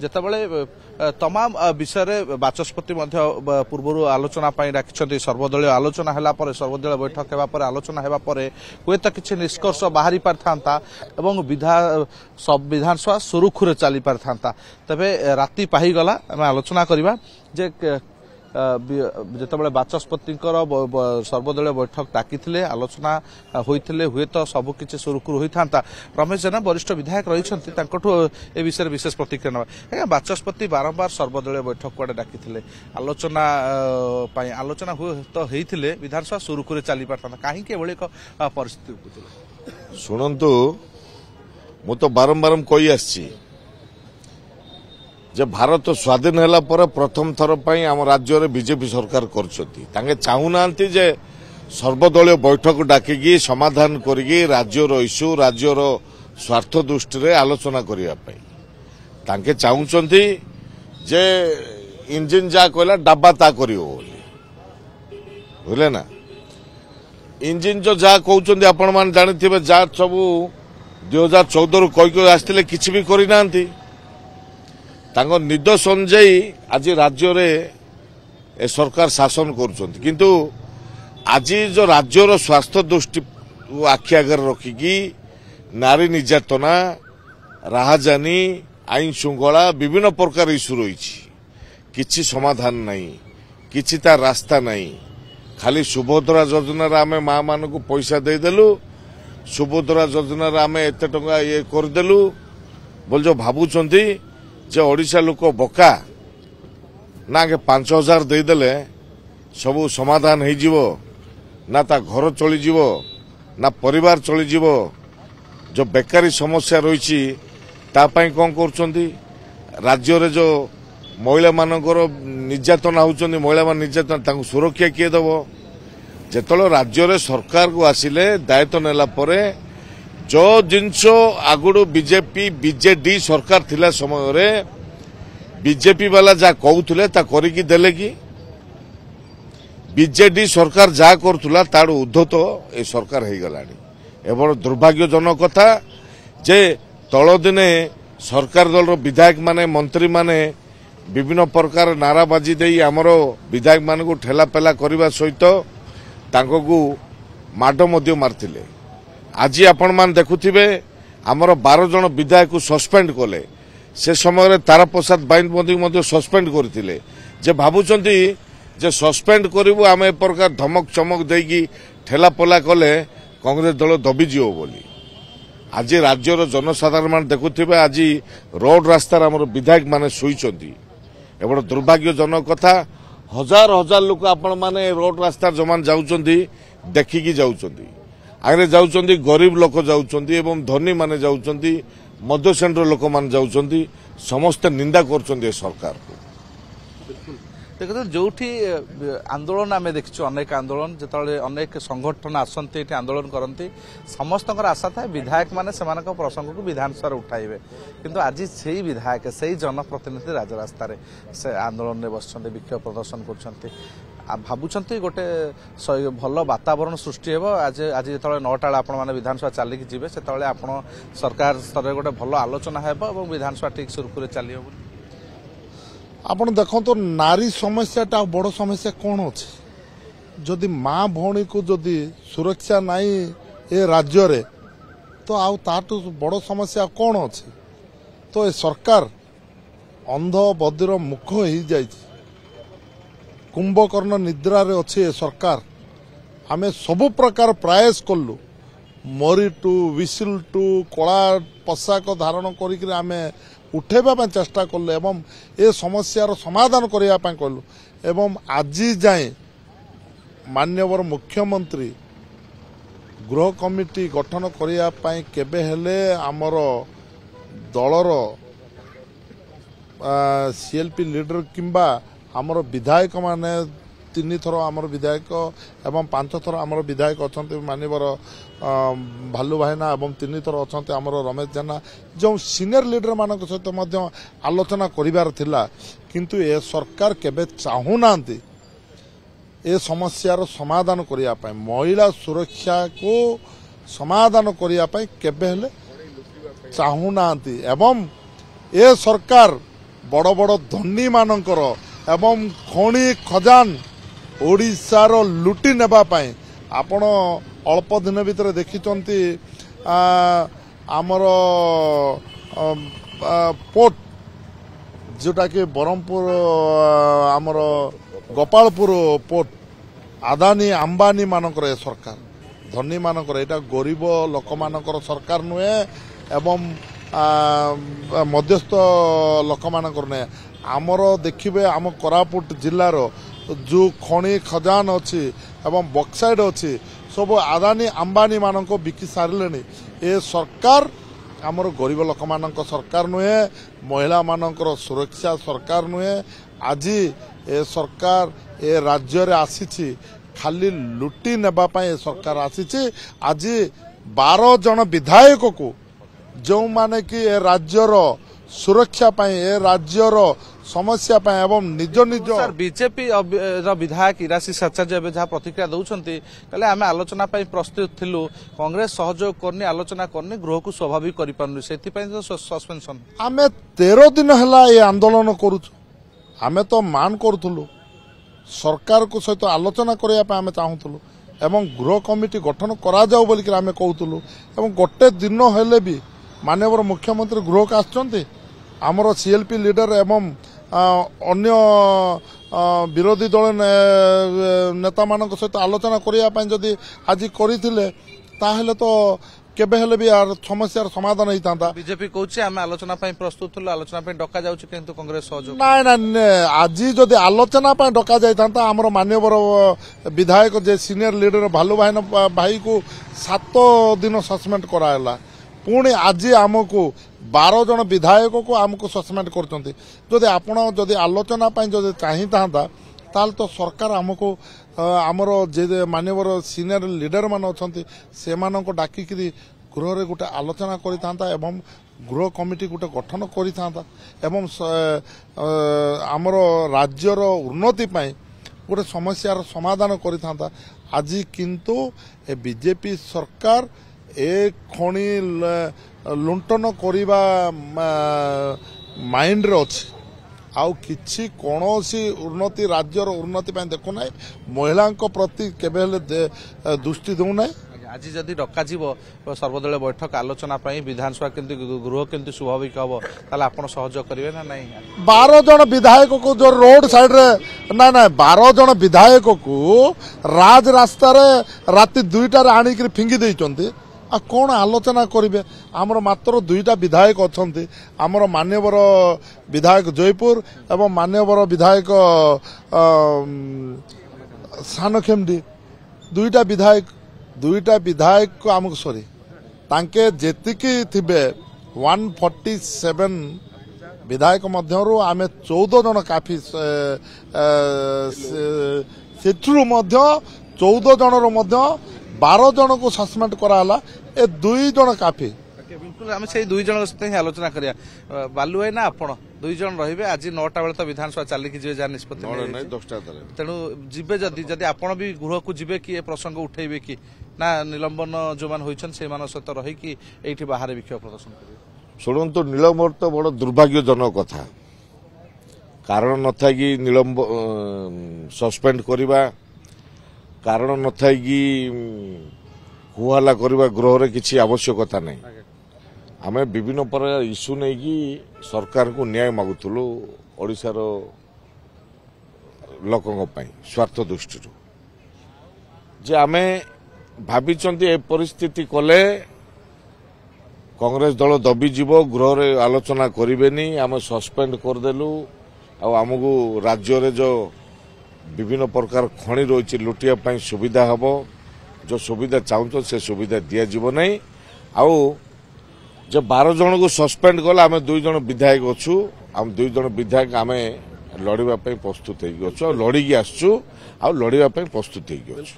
ଯେତେବେଳେ तमाम विषय बाचस्पति पूर्व आलोचना डाकी सर्वदलीय आलोचना है सर्वदलीय बैठक होगा आलोचना होगा हुए तो किसी निष्कर्ष बाहरी पारि था विधानसभा सुरुखुरे चली पारि था तेरे राति पाहीगला आम आलोचना करवा जे जितेबाला बाचस्पति सर्वदलीय बैठक डाकी आलोचना होते हुए तो सबकि सुरुखुरु होता रमेश जेना वरिष्ठ विधायक रही ए विषय विशेष प्रतिक्रिया ना बाचस्पति बारंबार सर्वदलीय बैठक कड़े डाकी आलोचना आलोचना तो होते विधानसभा सुरुखुरे चली पारता कहीं एक परिस्थिति शुणु मु तो बारंबार कही आसी जे भारत स्वाधीन है प्रथम थर पर आम राज्य में बीजेपी सरकार कर चाहूना जे सर्वदलीय बैठक डाकिकी समाधान करी राज्यर इश्यू राज्यर स्वार्थ दृष्टि आलोचना करने चाहूँगी जे इंजिन जहाँ कहला डाबा ता कर बुझे ना इंजिन जो जहाँ कहते आपण मैंने जानी जहाँ सब 2014 रु कही आसते किसी भी करना निर्देश अनुजाई आज राज्य रे सरकार शासन किंतु आज जो राज्यर स्वास्थ्य दृष्टि आखि आगे रखिकी नारी निर्यातना राहजानी आईन श्रृंखला विभिन्न प्रकार इश्यू रही किसी समाधान नहीं किसी तार रास्ता नहीं खाली सुभद्रा योजना आम माँ मान को पैसा देदेलु सुभद्रा योजना आम एत टंका ये करदेलु बोल जो भावुंट जे ओडिशा लोक बका ना के 5,000 देदेले सबू समाधान हो ना ता घर चली ना परिवार चली जो बेकारी समस्या रही कौन कर राज्य रे जो महिला मानकर निर्यातना होती महिला मान निर्यातना सुरक्षा किए दब जिते राज्य रे सरकार को आसिले दायित्व नेला परे जो जिनस आगुड़ बीजेपी बीजेडी सरकार थिला समय रे बीजेपी वाला जहाँ कहते करिकी देले कि बीजेडी सरकार जहाँ करुला ताड़ उद्धत ए सरकार हो गलानी एवं दुर्भाग्यजनक कथा जे तल दिने सरकार दल विधायक माने मंत्री माने विभिन्न प्रकार नाराबाजी दे आमर विधायक मान को ठेलापेला करने सहित तांको माड मारथिले आज आपण मान देखुथिबे आमर 12 जन विधायक को सस्पेंड कले से समय तारा प्रसाद बाइन सस्पेंड करथिले जे भाबुचंती जे सस्पेंड करिवु आम ए प्रकार धमक चमक देकी ठेलापला कले कांग्रेस दल दबिजियो बोली आज राज्यर जनसाधारण मान देखुथिबे आज रोड रास्तार आमर विधायक माने सोईचंती एबड़ दुर्भाग्यजनक कथा हजार हजार लोक आपण माने रोड रास्तार जमान जाउचंती देखिकी जाउचंती आगे जाउचंती गरीब लोक जाउचंती एवं धनी माने जाउचंती मध्य श्रेणी लोक माने जाउचंती समस्त निंदा करचंती सरकार को देखो जो आंदोलन आम देखु अनेक आंदोलन जिते अनेक संगठन आसती आंदोलन करती समस्त आशा था विधायक माने प्रसंग को विधानसभा उठाइबे किंतु आज से विधायक से जनप्रतिनिधि राजरास्तार से आंदोलन में बस विक्षोभ प्रदर्शन कर भावुंट गोटे भल वातावरण सृष्टि हो आज आज जो 9टा आप विधानसभा चलिकी जी से आप सरकार स्तर में गोटे भल आलोचना हो विधानसभा ठीक सुरखुरे चलो आपण देखो तो नारी समस्याटा बड़ समस्या कौन अच्छे जदि माँ भौणी को जदि सुरक्षा नहीं ए राज्य रे तो आउ ताटू बड़ समस्या कौन अच्छे तो ए सरकार अंध बदिर मुख हो जाए कुंभकर्ण निद्रा रे अच्छे ए सरकार आमे सबु प्रकार प्रयास कलु मरी टू विसिल टू कला पोशाक धारण करिक आमे उठेबा चेष्टा कलु एवं ए समस्यार समाधान करने कलु एवं आज जाए माननीय मुख्यमंत्री गृह कमिटी गठन करने केबे हेले आमर दलर सीएलपी लीडर किंबा आमर विधायक माने 3 थर आमर विधायक एवं 5 थर आमर विधायक अच्छा मानवर भालू भाईना एवं 3 थर अच्छा आमर रमेश जेना जो सीनियर लीडर मान सहित आलोचना करिवार थिला किंतु ए सरकार केबे चाहूना ए समस्यार समाधान करने महिला सुरक्षा को समाधान करने केबे हेले चाहूना एवं ए सरकार ବଡ଼ ବଡ଼ ଧନୀ ମାନଙ୍କର ଏବଂ ଖଣି ଖଜାନ ଓଡ଼ିଶାର ଲୁଟି ନେବା ପାଇଁ ଆପଣ ଅଳ୍ପ ଦିନ ଭିତରେ ଦେଖିଛନ୍ତି ଆମର ପୋର୍ଟ ଯେଉଁଟାକି ବ୍ରହ୍ମପୁର ଆମର ଗୋପାଳପୁର ପୋର୍ଟ ଆଦାନୀ ଆମ୍ବାନୀ ମାନଙ୍କର ଏ ସରକାର ଧନୀ ମାନଙ୍କର ଏଇଟା ଗରିବ ଲୋକମାନଙ୍କର ସରକାର ନୁହେଁ ଏବଂ ମଧ୍ୟସ୍ଥ ଲୋକମାନଙ୍କର ନୁହେଁ ଆମର ଦେଖିବେ ଆମ କୋରାପୁଟ ଜିଲ୍ଲାର ଯେଉଁ ଖଣି ଖଜାନ ଅଛି ଏବଂ ବକ୍ସାଇଡ୍ ଅଛି ସବୁ ଆଦାନୀ ଆମ୍ବାନୀ ମାନଙ୍କୁ ବିକି ସାରିଲେଣି ଏ ସରକାର ଆମର ଗରିବ ଲୋକମାନଙ୍କ ସରକାର ନୁହେଁ ମହିଳାମାନଙ୍କର ସୁରକ୍ଷା ସରକାର ନୁହେଁ ଆଜି ଏ ସରକାର ଏ ରାଜ୍ୟରେ ଆସିଛି ଖାଲି ଲୁଟି ନେବା ପାଇଁ ଏ ସରକାର ଆସିଛି ଆଜି 12 ଜଣ ବିଧାୟକକୁ ଯେଉଁମାନେ କି ଏ ରାଜ୍ୟର ସୁରକ୍ଷା ପାଇଁ ଏ ରାଜ୍ୟର ସମସ୍ୟା ପାଇଁ ଏବଂ ନିଜ ନିଜ ବିଜେପି ବିଧାୟକ ଇରାଶିଷ ଆଚାର୍ଯ୍ୟ ଏବେ ଯାହା ପ୍ରତିକ୍ରିୟା ଦେଉଛନ୍ତି କହିଲେ ଆମେ ଆଲୋଚନା ପାଇଁ ପ୍ରସ୍ତୁତ ଥିଲୁ କଂଗ୍ରେସ ସହଯୋଗ କରିନି ଆଲୋଚନା କରିନି ଗୃହକୁ ସ୍ୱାଭାବିକ କରିପାରୁନି ସେଥିପାଇଁ ସସ୍ପେନସନ ଆମେ 13 ଦିନ ହେଲା ଏ ଆନ୍ଦୋଳନ କରୁଛୁ ଆମେ ତ ମାନ କରୁଥିଲୁ ସରକାରକୁ ସହିତ ଆଲୋଚନା କରିବା ପାଇଁ ଆମେ ଚାହୁଁଥିଲୁ ଏବଂ ଗୃହ କମିଟି ଗଠନ କରାଯାଉ ବୋଲିକି ଆମେ କହୁଥିଲୁ ଏବଂ ଗୋଟେ ଦିନ ହେଲେ ବି ମାନ୍ୟବର ମୁଖ୍ୟମନ୍ତ୍ରୀ ଗୃହକୁ ଆସିଛନ୍ତି ଆମର ସିଏଲପି ଲିଡର ଏବଂ ଅନ୍ୟ ବିରୋଧୀ ଦଳ ନେତାମାନଙ୍କ ସହିତ ଆଲୋଚନା କରିବା ପାଇଁ ଯଦି ଆଜି କରିଥିଲେ ତାହେଲେ ତ କେବେ ହେଲେ ବି ସମସ୍ୟାର ସମାଧାନ ହେଇଥାନ୍ତା ବିଜେପି କହୁଛି ଆମେ ଆଲୋଚନା ପାଇଁ ପ୍ରସ୍ତୁତ ଥିଲୁ ଆଲୋଚନା ପାଇଁ ଡକା ଯାଉଛି କିନ୍ତୁ କଂଗ୍ରେସ ସହଯୋଗ ନାଇଁ ଆଜି ଯଦି ଆଲୋଚନା ପାଇଁ ଡକା ଯାଇଥାନ୍ତା ଆମର ମାନ୍ୟବର ବିଧାୟକ ଯେ ସିନିୟର ଲିଡର ଭାଲୁ ଭାଇକୁ 7 ଦିନ ସସ୍ପେଣ୍ଡ କରାହେଲା ପୁଣି ଆଜି ଆମକୁ 12 ଜଣ ବିଧାୟକକୁ ଆମକୁ ସସ୍ପେଣ୍ଡ କରୁଛନ୍ତି ଯଦି ଆପଣ ଯଦି ଆଲୋଚନା ପାଇଁ ଯଦି ଚାହିଁଥାନ୍ତା ତାହେଲେ ତ ସରକାର ଆମକୁ ଆମର ଯେ ମାନ୍ୟବର ସିନିୟର ଲିଡର ମାନେ ଅଛନ୍ତି ସେମାନଙ୍କୁ ଡାକିକିରି ଗୃହରେ ଗୋଟେ ଆଲୋଚନା କରିଥାନ୍ତା ଏବଂ ଗୃହ କମିଟି ଗୋଟେ ଗଠନ କରିଥାନ୍ତା ଏବଂ ଆମର ରାଜ୍ୟର ଉନ୍ନତି ପାଇଁ ଗୋଟେ ସମସ୍ୟାର ସମାଧାନ କରିଥାନ୍ତା ଆଜି କିନ୍ତୁ ଏ ବିଜେପି ସରକାର ଏ ଖଣି ଲୁଣ୍ଠନ କରିବା ମାଇଣ୍ଡରେ ଅଛି ଆଉ କିଛି କୌଣସି ଉନ୍ନତି ରାଜ୍ୟର ଉନ୍ନତି ପାଇଁ ଦେଖୁନାହିଁ ମହିଳାଙ୍କ ପ୍ରତି କେବେ ହେଲେ ଦୃଷ୍ଟି ଦେଉନାହିଁ ଆଜି ଯଦି ଡକାଯିବ ସର୍ବଦଳୀୟ ବୈଠକ ଆଲୋଚନା ପାଇଁ ବିଧାନସଭା କେମିତି ଗୃହ କେମିତି ସ୍ୱାଭାବିକ ହବ ତାହେଲେ ଆପଣ ସହଯୋଗ କରିବେ ନା ନାହିଁ 12 ଜଣ ବିଧାୟକକୁ ଯୋଉ ରୋଡ ସାଇଡରେ ନା 12 ଜଣ ବିଧାୟକକୁ ରାଜ ରାସ୍ତାରେ ରାତି 2টাରେ ଆଣିକିରି ଫିଙ୍ଗି ଦେଇଛନ୍ତି ଆଉ କ'ଣ ଆଲୋଚନା କରିବେ ଆମର ମାତ୍ର 2ଟା ବିଧାୟକ ଅଛନ୍ତି ଆମର ମାନ୍ୟବର ବିଧାୟକ ଜୟପୁର ଏବଂ ମାନ୍ୟବର ବିଧାୟକ ସାନଖେମଡି 2ଟା ବିଧାୟକ ଆମକୁ ସରି ତାଙ୍କେ ଯେତିକି ଥିବେ 147 ବିଧାୟକ ମଧ୍ୟରୁ ଆମେ 14 ଜଣ କାଫି ସେଥିରୁ ମଧ୍ୟ 14 ଜଣରୁ ମଧ୍ୟ 12 ଜଣକୁ ସସ୍ପେଣ୍ଡ କରାହେଲା ଏ 2 ଜଣ କାଫି ବିଲକୁଲ ଆମେ ସେଇ 2 ଜଣଙ୍କ ସହିତ ହିଁ ଆଲୋଚନା କରିବା ବାଲୁ ଭାଇ ନା ଆପଣ 2 ଜଣ ରହିବେ ଆଜି 9ଟା ବେଳେ ତ ବିଧାନସଭା ଚାଲିକି ଯିବେ ଯାହା ନିଷ୍ପତ୍ତି ତେଣୁ ଯିବେ ଯଦି ଆପଣ ବି ଗୃହକୁ ଯିବେ କି ଏ ପ୍ରସଙ୍ଗ ଉଠେଇବେ କି ନା ନିଲମ୍ବନ ଯେଉଁମାନେ ହୋଇଛନ୍ତି ସେମାନଙ୍କ ସହିତ ରହିକି ଏଇଠି ବାହାରେ ବିକ୍ଷୋଭ ପ୍ରଦର୍ଶନ କରିବେ ଶୁଣନ୍ତୁ ନିଲମ୍ବନ ତ ବଡ଼ ଦୁର୍ଭାଗ୍ୟଜନକ କଥା କାରଣ ନଥାଏ କି ସସ୍ପେଣ୍ଡ କରିବା କାରଣ ନଥାଏ କି କୁହାଲା କରିବା ଗୃହରେ କିଛି ଆବଶ୍ୟକତା ନାହିଁ ଆମେ ବିଭିନ୍ନ ପ୍ରକାର ଇସ୍ୟୁ ନେଇକି ସରକାରଙ୍କୁ ନ୍ୟାୟ ମାଗୁଥିଲୁ ଓଡ଼ିଶାର ଲୋକଙ୍କ ପାଇଁ ସ୍ୱାର୍ଥ ଦୃଷ୍ଟିରୁ ଯେ ଆମେ ଭାବିଛନ୍ତି ଏ ପରିସ୍ଥିତି କଲେ କଂଗ୍ରେସ ଦଳ ଦବିଯିବ ଗୃହରେ ଆଲୋଚନା କରିବେନି ଆମେ ସସ୍ପେଣ୍ଡ କରିଦେଲୁ ଆଉ ଆମକୁ ରାଜ୍ୟରେ ଯେଉଁ ବିଭିନ୍ନ ପ୍ରକାର ଖଣି ରହିଛି ଲୁଟିବା ପାଇଁ ସୁବିଧା ହେବ ଯେଉଁ ସୁବିଧା ଚାହୁଁଛ ସେ ସୁବିଧା ଦିଆଯିବ ନାହିଁ ଆଉ ଯେ 12 ଜଣକୁ ସସ୍ପେଣ୍ଡ କଲେ ଆମେ 2 ଜଣ ବିଧାୟକ ଅଛୁ ଆମେ 2 ଜଣ ବିଧାୟକ ଆମେ ଲଢ଼ିବା ପାଇଁ ପ୍ରସ୍ତୁତ ହେଇକି ଅଛୁ ଆଉ ଲଢ଼ିକି ଆସିଛୁ ଆଉ ଲଢ଼ିବା ପାଇଁ ପ୍ରସ୍ତୁତ ହେଇକି ଅଛୁ